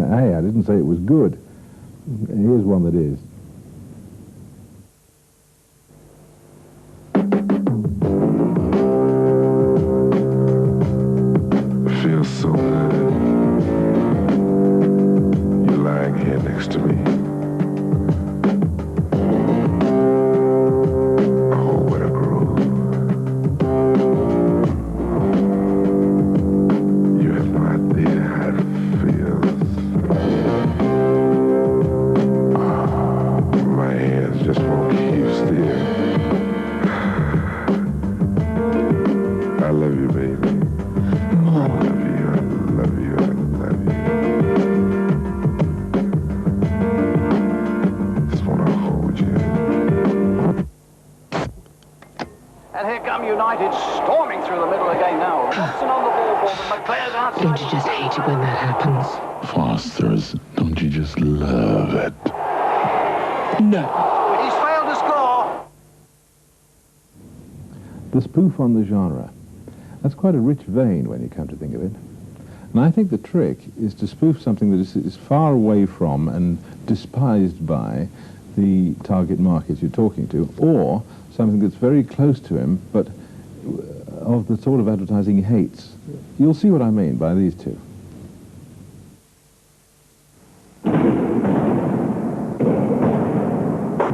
Hey, I didn't say it was good. Here's one that is. It feels so good. You're lying here next to me. Oh, what a groove. You have no idea how it feels. My hands just won't keep still. I love you, baby. I love you, I love you, I love you. Just want to hold you. And here come United storming through the middle again now. Robson on the ball for them. McClare's outside. Don't you just hate it when that happens? Fosters, don't you just love it? No. He's failed to score. The spoof on the genre. That's quite a rich vein when you come to think of it. And I think the trick is to spoof something that is far away from and despised by the target market you're talking to, or something that's very close to him, but of the sort of advertising he hates. You'll see what I mean by these two.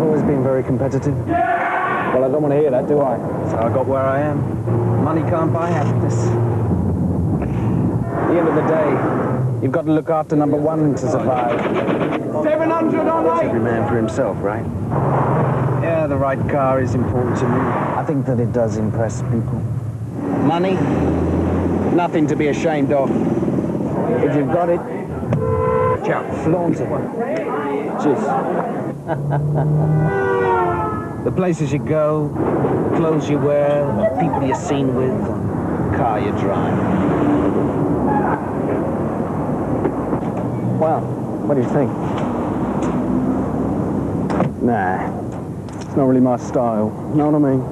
Always been very competitive. Well, I don't want to hear that, do I? So I got where I am. Money can't buy happiness. At the end of the day, you've got to look after number one to survive. 700 on eight! Every man for himself, right? Yeah, the right car is important to me. I think that it does impress people. Money? Nothing to be ashamed of. If you've got it, flaunt it. Just. The places you go, clothes you wear, the people you're seen with, the car you drive. Well, what do you think? Nah, it's not really my style, you know what I mean?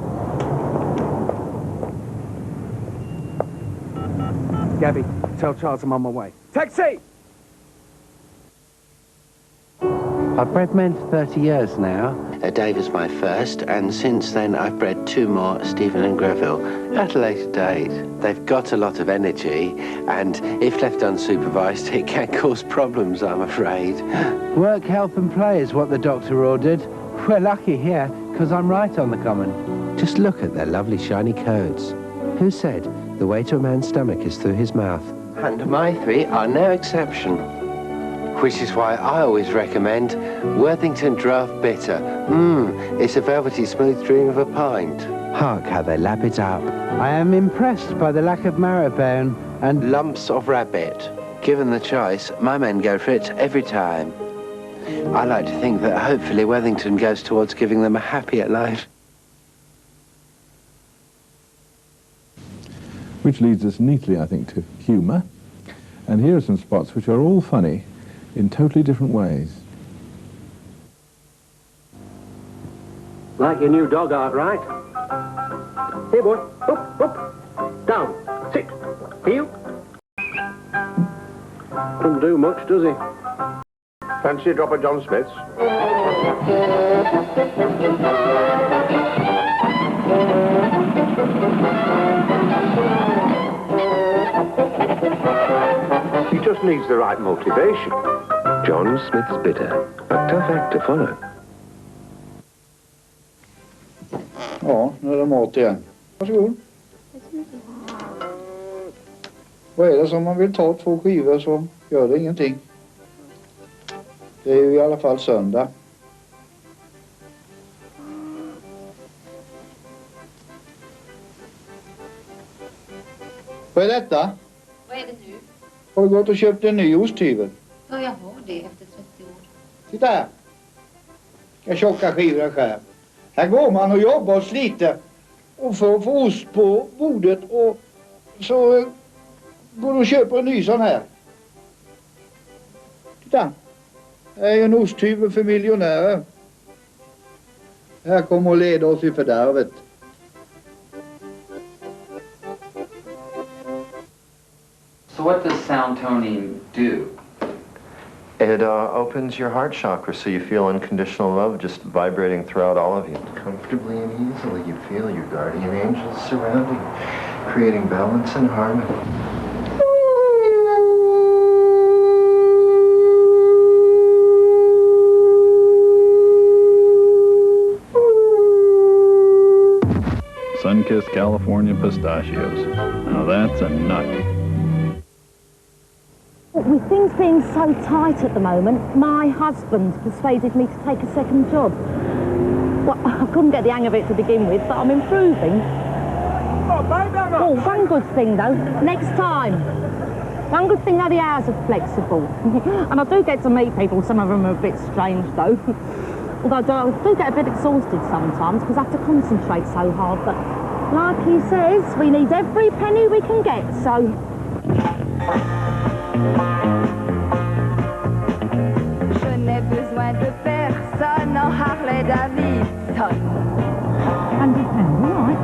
Gabby, tell Charles I'm on my way. Taxi! I've bred men for 30 years now. Dave is my first, and since then I've bred two more, Stephen and Greville, at a later date. They've got a lot of energy, and if left unsupervised, it can cause problems, I'm afraid. Work, health and play is what the doctor ordered. We're lucky here, because I'm right on the common. Just look at their lovely shiny coats. Who said the way to a man's stomach is through his mouth? And my three are no exception. Which is why I always recommend Worthington Draft Bitter. It's a velvety smooth dream of a pint. Hark how they lap it up. I am impressed by the lack of marrow bone and lumps of rabbit. Given the choice, my men go for it every time. I like to think that hopefully Worthington goes towards giving them a happier life. Which leads us neatly, I think, to humour. And here are some spots which are all funny in totally different ways. Like your new dog art, right? Here, boy. Up, up. Down. Sit. Heel. Doesn't do much, does he? Fancy a drop of John Smith's? He just needs the right motivation. John Smith's Bitter. A tough act to follow. Ja, nu är det mat igen. Varsågod. Vad är det som man vill ta 2 skivor så gör det ingenting. Det är ju i alla fall söndag. Vad är detta? Vad är det nu? Har du gått och köpt en ny osthyvel? Ja, jag har det efter 30 år. Titta här. Vilka tjocka skivor jag skär. Här går man och jobbar och sliter. Och för att få ost på bordet och så går du och köper en ny sån här. Titta. Det är en osthyvel för miljonärer. Här kommer att leda oss i fördärvet. So what does sound toning do? It opens your heart chakra so you feel unconditional love just vibrating throughout all of you. Comfortably and easily you feel your guardian angels surrounding you, creating balance and harmony. Sun-kissed California pistachios. Now that's a nut. With things being so tight at the moment, my husband persuaded me to take a second job. Well, I couldn't get the hang of it to begin with, but I'm improving. Oh, one good thing though, next time. One good thing, though, the hours are flexible. And I do get to meet people, some of them are a bit strange though. Although I do get a bit exhausted sometimes because I have to concentrate so hard, but like he says, we need every penny we can get, so... Je n'ai besoin de personne en Harley Davidson. £100, all right.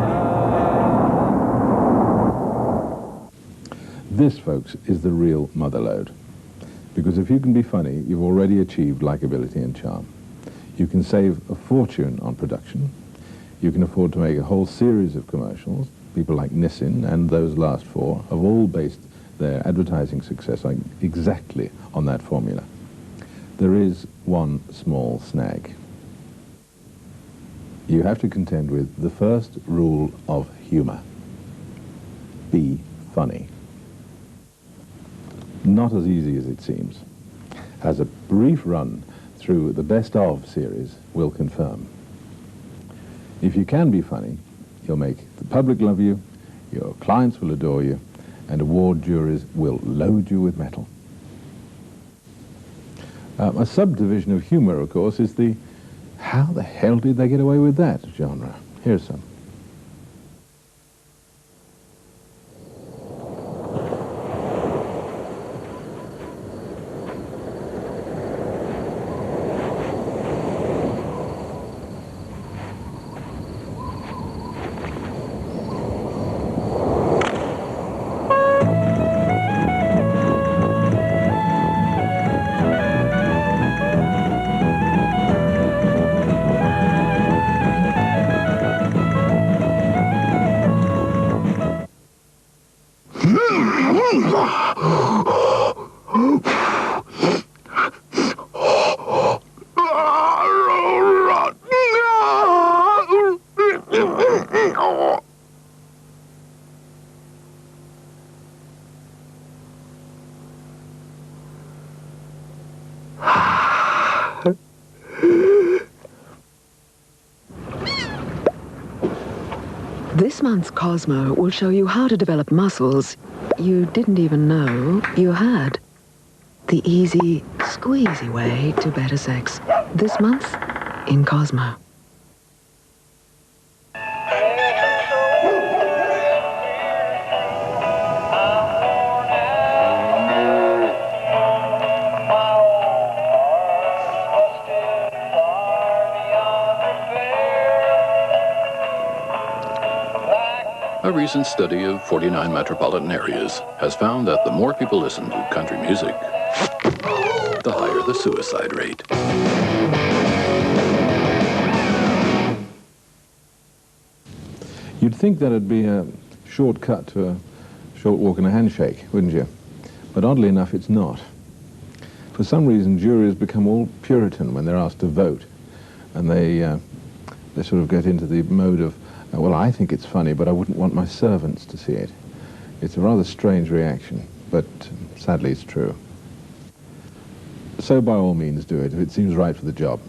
This, folks, is the real motherlode. Because if you can be funny, you've already achieved likability and charm. You can save a fortune on production. You can afford to make a whole series of commercials. People like Nissin and those last four have all based their advertising success exactly on that formula. There is one small snag. You have to contend with the first rule of humor. Be funny. Not as easy as it seems. As a brief run through the Best Of series will confirm. If you can be funny, you'll make the public love you, your clients will adore you, and award juries will load you with metal. A subdivision of humor, of course, is the how the hell did they get away with that genre. Here's some. This month's Cosmo will show you how to develop muscles you didn't even know you had. The easy, squeezy way to better sex. This month in Cosmo. A recent study of 49 metropolitan areas has found that the more people listen to country music, the higher the suicide rate. You'd think that'd be a shortcut to a short walk and a handshake, wouldn't you? But oddly enough, it's not. For some reason, juries become all Puritan when they're asked to vote, and they sort of get into the mode of, well, I think it's funny, but I wouldn't want my servants to see it. It's a rather strange reaction, but sadly it's true. So by all means do it if it seems right for the job.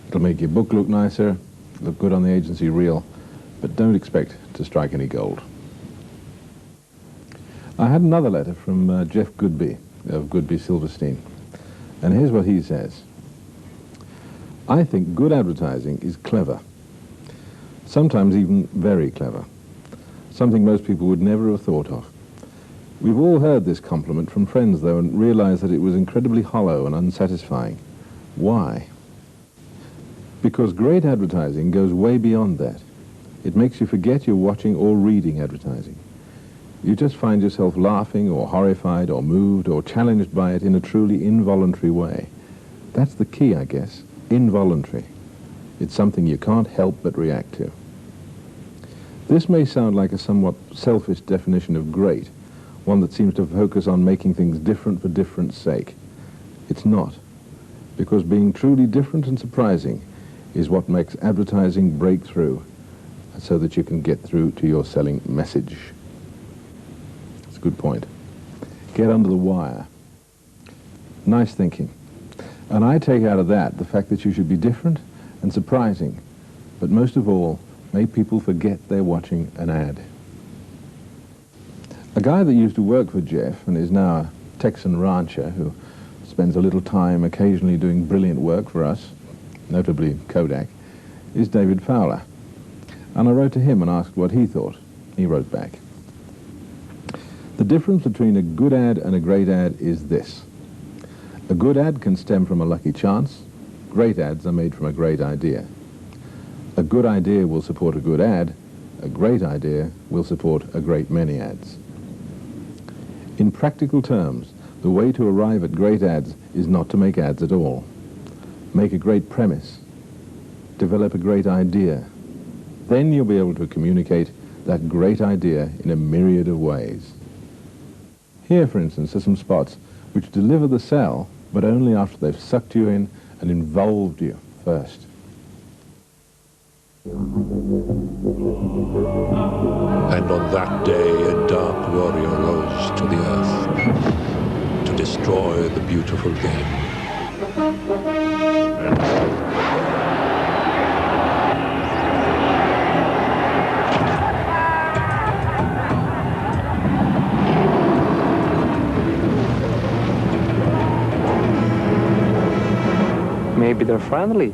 It'll make your book look nicer, look good on the agency reel, but don't expect to strike any gold. I had another letter from Jeff Goodby of Goodby Silverstein, and here's what he says. I think good advertising is clever. Sometimes even very clever. Something most people would never have thought of. We've all heard this compliment from friends, though, and realized that it was incredibly hollow and unsatisfying. Why? Because great advertising goes way beyond that. It makes you forget you're watching or reading advertising. You just find yourself laughing or horrified or moved or challenged by it in a truly involuntary way. That's the key, I guess. Involuntary. It's something you can't help but react to. This may sound like a somewhat selfish definition of great, one that seems to focus on making things different for different's sake. It's not, because being truly different and surprising is what makes advertising break through, so that you can get through to your selling message. That's a good point. Get under the wire. Nice thinking. And I take out of that the fact that you should be different and surprising, but most of all, make people forget they're watching an ad. A guy that used to work for Jeff and is now a Texan rancher who spends a little time occasionally doing brilliant work for us, notably Kodak, is David Fowler. And I wrote to him and asked what he thought. He wrote back. The difference between a good ad and a great ad is this. A good ad can stem from a lucky chance. Great ads are made from a great idea. A good idea will support a good ad. A great idea will support a great many ads. In practical terms, the way to arrive at great ads is not to make ads at all. Make a great premise. Develop a great idea. Then you'll be able to communicate that great idea in a myriad of ways. Here, for instance, are some spots which deliver the sell, but only after they've sucked you in and involved you first. And on that day, a dark warrior rose to the earth to destroy the beautiful game. Maybe they're friendly.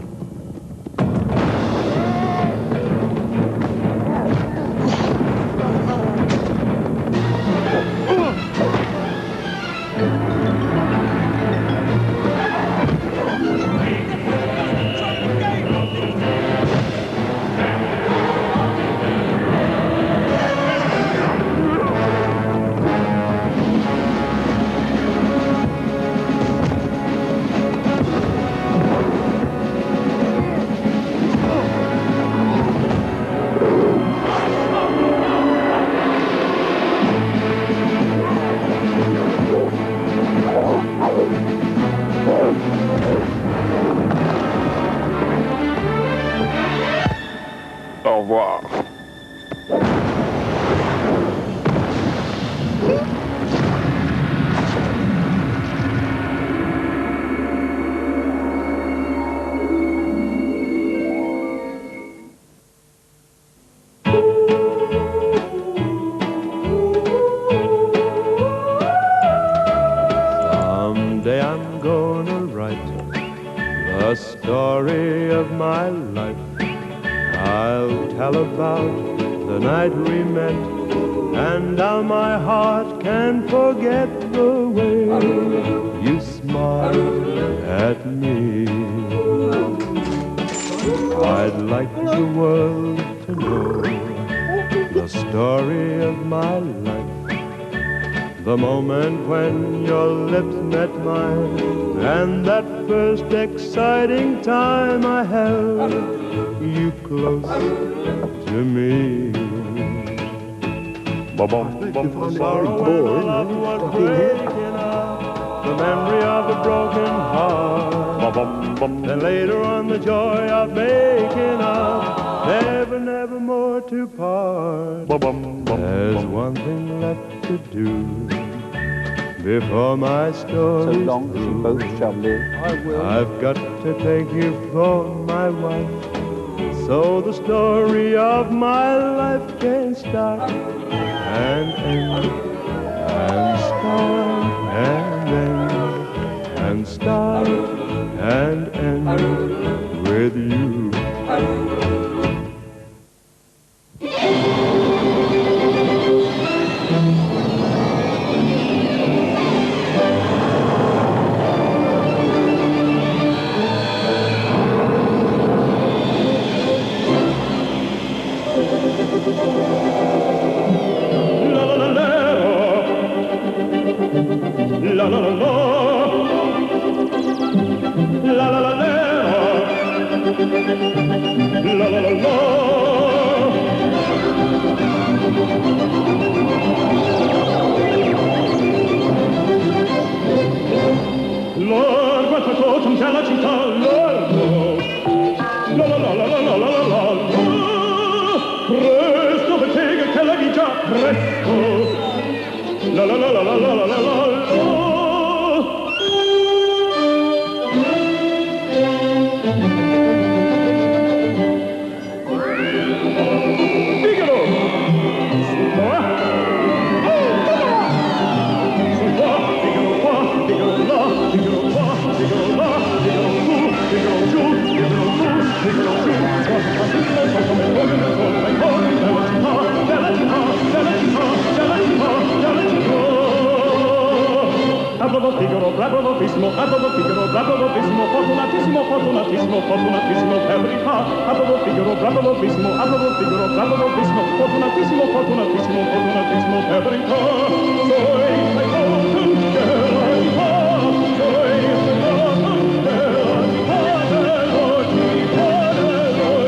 Au revoir. Someday I'm gonna write the story of my life. I'll tell about the night we met and how my heart can forget the way you smiled at me. I'd like the world to know the story of my life. The moment when your lips met mine and that first exciting time I held you close to me. Sorrow when the love was breaking up, the memory of a broken heart. Then later on the joy of making up, never, never more to part. There's one thing left to do before my story's So long as you both shall live, I will. I've got to take you for my wife, so the story of my life can start and end, and start and end, and start and end with you. La la la la. Patacota della città, la la la la la la la la la. Presto bottega che la vita presto, la la la la la la la la la. Bravo, fortunatissimo, fortunatissimo, fortunatissimo, fortunatissimo, everytime. Bravo, Figaro, bravo, fortunatissimo, fortunatissimo, fortunatissimo, fortunatissimo, everytime. Soy fortune della città, soy fortune della città, della città, della città,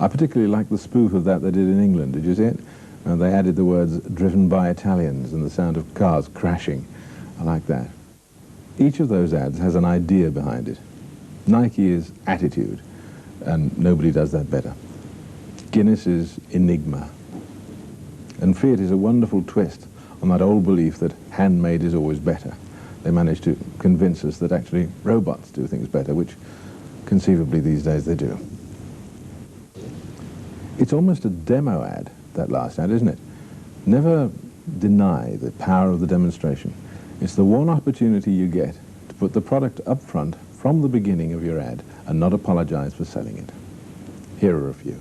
I particularly like the spoof of that they did in England. Did you see it? They added the words "driven by Italians" and the sound of cars crashing. I like that. Each of those ads has an idea behind it. Nike is attitude, and nobody does that better. Guinness is enigma. And Fiat is a wonderful twist on that old belief that handmade is always better. They managed to convince us that actually robots do things better, which conceivably these days they do. It's almost a demo ad, that last ad, isn't it? Never deny the power of the demonstration. It's the one opportunity you get to put the product up front from the beginning of your ad and not apologize for selling it. Here are a few.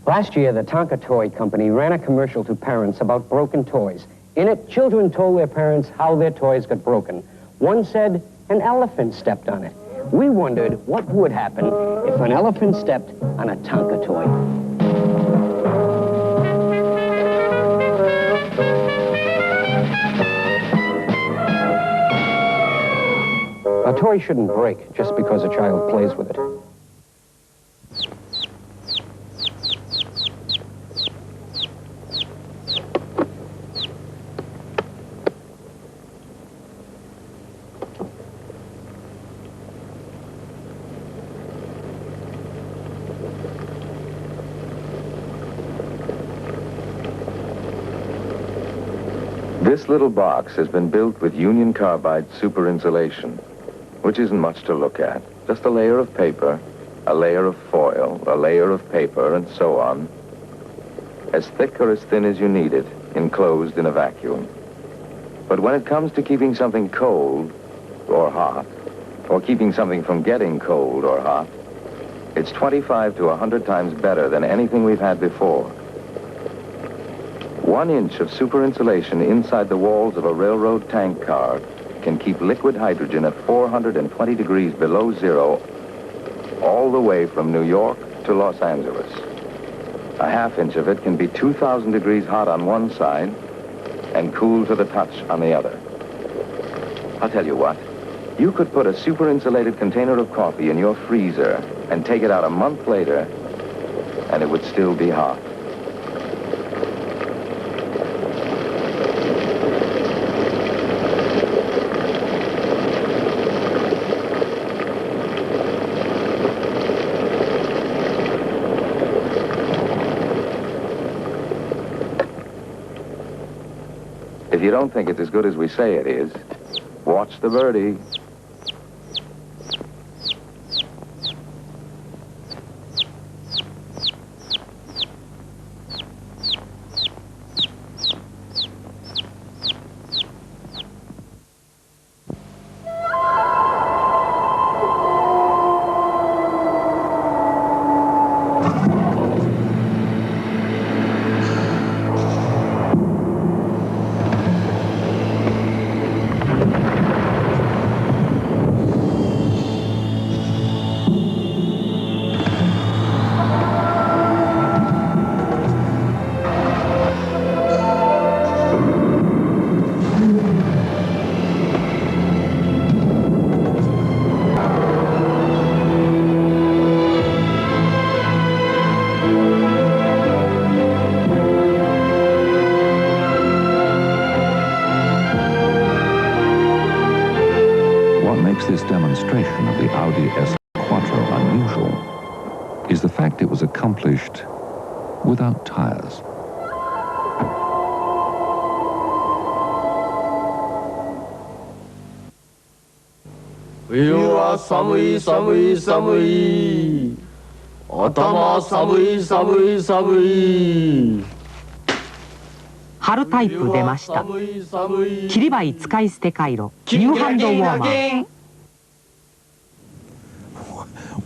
Last year, the Tonka Toy Company ran a commercial to parents about broken toys. In it, children told their parents how their toys got broken. One said an elephant stepped on it. We wondered what would happen if an elephant stepped on a Tonka toy. A toy shouldn't break just because a child plays with it. This little box has been built with Union Carbide super insulation, which isn't much to look at. Just a layer of paper, a layer of foil, a layer of paper, and so on. As thick or as thin as you need it, enclosed in a vacuum. But when it comes to keeping something cold or hot, or keeping something from getting cold or hot, it's 25 to 100 times better than anything we've had before. 1 inch of super insulation inside the walls of a railroad tank car can keep liquid hydrogen at 420 degrees below zero all the way from New York to Los Angeles. A ½ inch of it can be 2,000 degrees hot on one side and cool to the touch on the other. I'll tell you what, you could put a super insulated container of coffee in your freezer and take it out a month later and it would still be hot. If you don't think it's as good as we say it is, watch the birdie. demonstration of the Audi S Quattro unusual is the fact it was accomplished without tires.冬は寒い寒い寒い頭寒い寒い寒い春タイプ出ました。切り灰使い捨て回路ニューハンドウォーマー。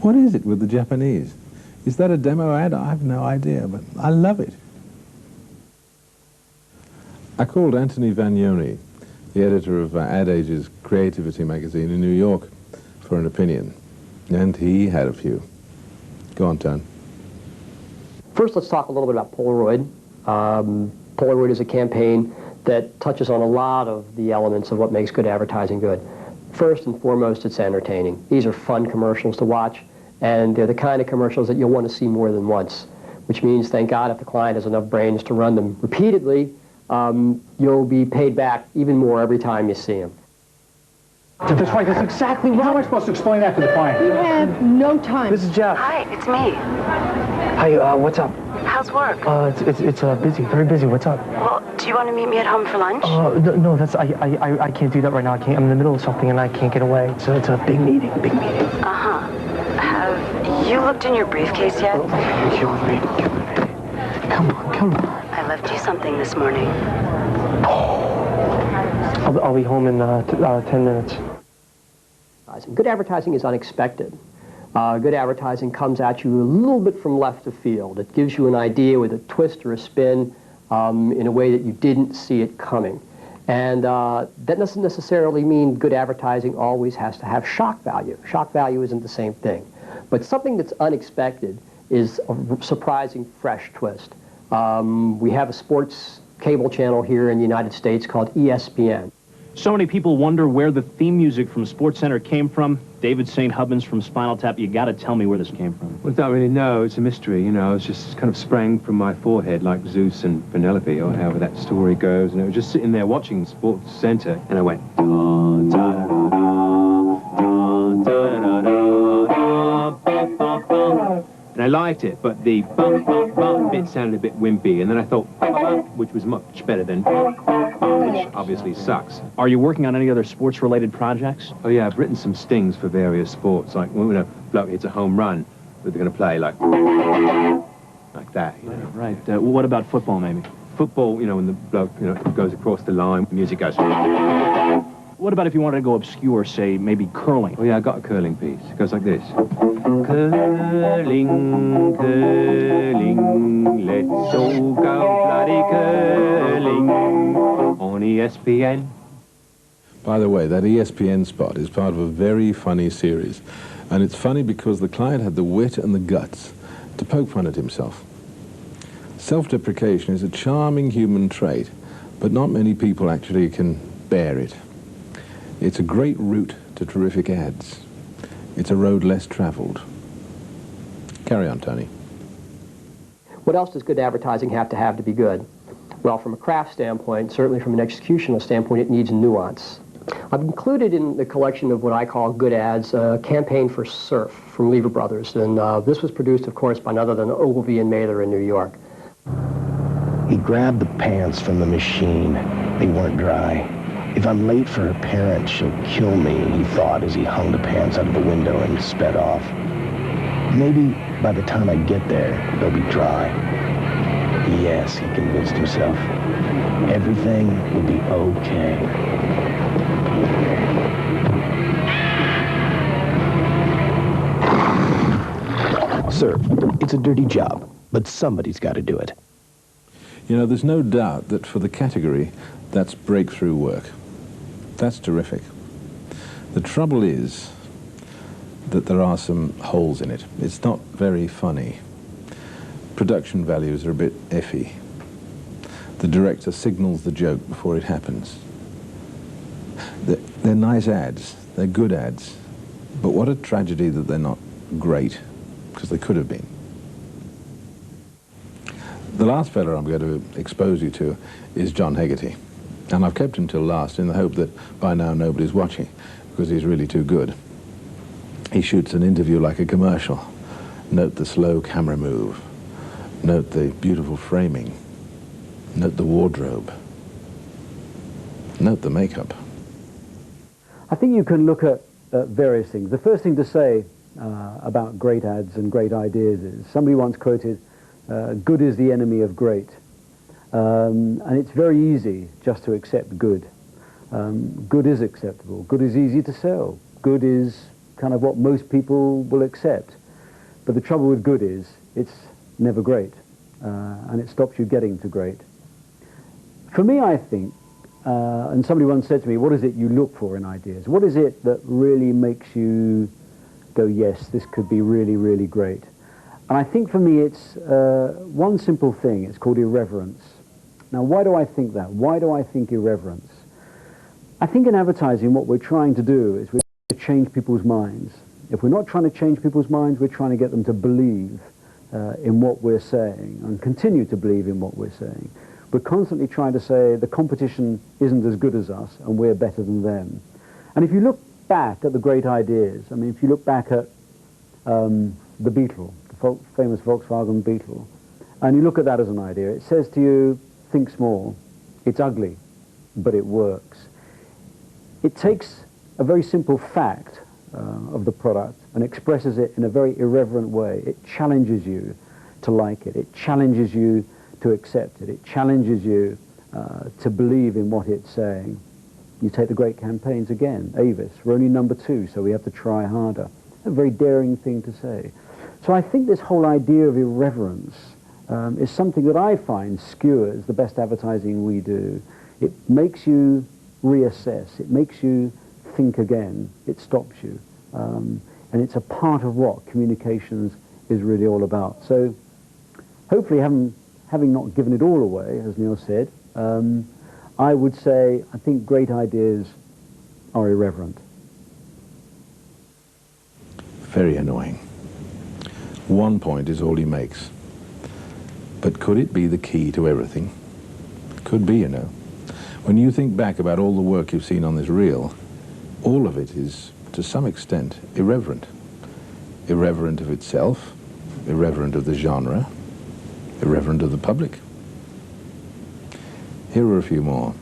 What is it with the Japanese? Is that a demo ad? I have no idea, but I love it. I called Anthony Vagnoni, the editor of Ad Age's Creativity magazine in New York, for an opinion, and he had a few. Go on, Tone. First, let's talk a little bit about Polaroid. Polaroid is a campaign that touches on a lot of the elements of what makes good advertising good. First and foremost, it's entertaining. These are fun commercials to watch, and they're the kind of commercials that you'll want to see more than once, which means, thank God, if the client has enough brains to run them repeatedly, you'll be paid back even more every time you see them. That's right, that's exactly right. How am I supposed to explain that to the client? We have no time. This is Jeff. Hi, it's me. Hi, what's up? How's work? It's busy, very busy. What's up? Well, do you want to meet me at home for lunch? No, that's I can't do that right now. I'm in the middle of something and I can't get away. It's a big meeting, Uh-huh. Have you looked in your briefcase yet? Come with me. Come on. I left you something this morning. I'll be home in 10 minutes. Good advertising is unexpected. Good advertising comes at you a little bit from left of field. It gives you an idea with a twist or a spin in a way that you didn't see it coming. And that doesn't necessarily mean good advertising always has to have shock value. Shock value isn't the same thing. But something that's unexpected is a surprising, fresh twist. We have a sports cable channel here in the United States called ESPN. So many people wonder where the theme music from SportsCenter came from. David St. Hubbins from Spinal Tap, you got to tell me where this came from. Well, I don't really know. It's a mystery, you know. It's just kind of sprang from my forehead like Zeus and Penelope, or however that story goes. And I was just sitting there watching SportsCenter, and I went, da, da, da, da, da, da, da, da, ba, ba. And I liked it, but the bum, bum, bum bit sounded a bit wimpy. And then I thought, which was much better than which obviously sucks. Are you working on any other sports-related projects? Oh, yeah, I've written some stings for various sports. Like, when a bloke hits a home run, they're going to play like that, you know. Right. What about football, maybe? Football, you know, when the bloke, you know, goes across the line, music goes. What about if you wanted to go obscure, say, maybe curling? Oh, yeah, I got a curling piece. It goes like this. Curling, curling, let's all go bloody curling on ESPN. By the way, that ESPN spot is part of a very funny series. And it's funny because the client had the wit and the guts to poke fun at himself. Self-deprecation is a charming human trait, but not many people actually can bear it. It's a great route to terrific ads. It's a road less traveled. Carry on, Tony. What else does good advertising have to be good? Well, from a craft standpoint, certainly from an executional standpoint, it needs nuance. I've included in the collection of what I call good ads a campaign for surf from Lever Brothers, and this was produced, of course, by none other than Ogilvy and Mather in New York. He grabbed the pants from the machine. They weren't dry. If I'm late for her parents, she'll kill me, he thought as he hung the pants out of the window and sped off. Maybe by the time I get there, they'll be dry. Yes, he convinced himself. Everything will be okay. Sir, it's a dirty job, but somebody's got to do it. You know, there's no doubt that for the category, that's breakthrough work. That's terrific. The trouble is that there are some holes in it. It's not very funny. Production values are a bit iffy. The director signals the joke before it happens. They're nice ads. They're good ads. But what a tragedy that they're not great, because they could have been. The last fella I'm going to expose you to is John Hegarty. And I've kept him till last in the hope that by now nobody's watching, because he's really too good. He shoots an interview like a commercial. Note the slow camera move. Note the beautiful framing. Note the wardrobe. Note the makeup. I think you can look at various things. The first thing to say about great ads and great ideas is, somebody once quoted, good is the enemy of great. And it's very easy just to accept good. Good is acceptable. Good is easy to sell. Good is kind of what most people will accept. But the trouble with good is, it's never great. And it stops you getting to great. For me, I think, and somebody once said to me, what is it you look for in ideas? What is it that really makes you go, yes, this could be really, really great? And I think for me it's one simple thing. It's called irreverence. Now, why do I think that? Why do I think irreverence? I think in advertising what we're trying to do is we're trying to change people's minds. If we're not trying to change people's minds, we're trying to get them to believe in what we're saying and continue to believe in what we're saying. We're constantly trying to say the competition isn't as good as us and we're better than them. And if you look back at the great ideas, I mean, if you look back at the Beetle, the famous Volkswagen Beetle, and you look at that as an idea, it says to you, think small. It's ugly, but it works. It takes a very simple fact of the product and expresses it in a very irreverent way. It challenges you to like it. It challenges you to accept it. It challenges you to believe in what it's saying. You take the great campaigns again. Avis, we're only number 2, so we have to try harder. A very daring thing to say. So I think this whole idea of irreverence is something that I find skewers the best advertising we do. It makes you reassess. It makes you think again. It stops you. And it's a part of what communications is really all about. So hopefully having not given it all away, as Neil said, I would say I think great ideas are irreverent. Very annoying. One point is all he makes. But could it be the key to everything? Could be, you know. When you think back about all the work you've seen on this reel, all of it is, to some extent, irreverent. Irreverent of itself, irreverent of the genre, irreverent of the public. Here are a few more.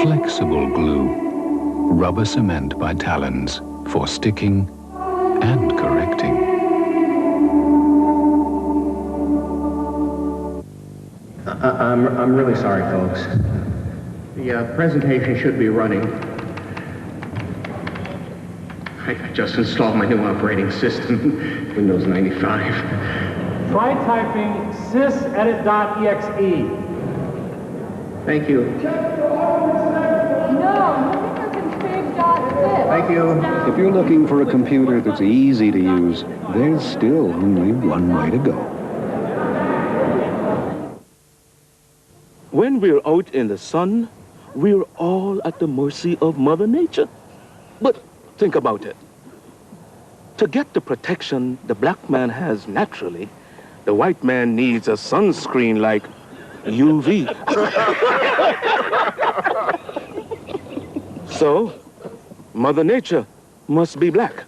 Flexible glue, rubber cement by talons for sticking and correcting. I'm really sorry, folks. The presentation should be running. I just installed my new operating system, Windows 95. Try typing sysedit.exe. Thank you. Thank you. If you're looking for a computer that's easy to use, there's still only one way to go. When we're out in the sun, we're all at the mercy of Mother Nature. But think about it. To get the protection the black man has naturally, the white man needs a sunscreen like UV. So, Mother Nature must be black.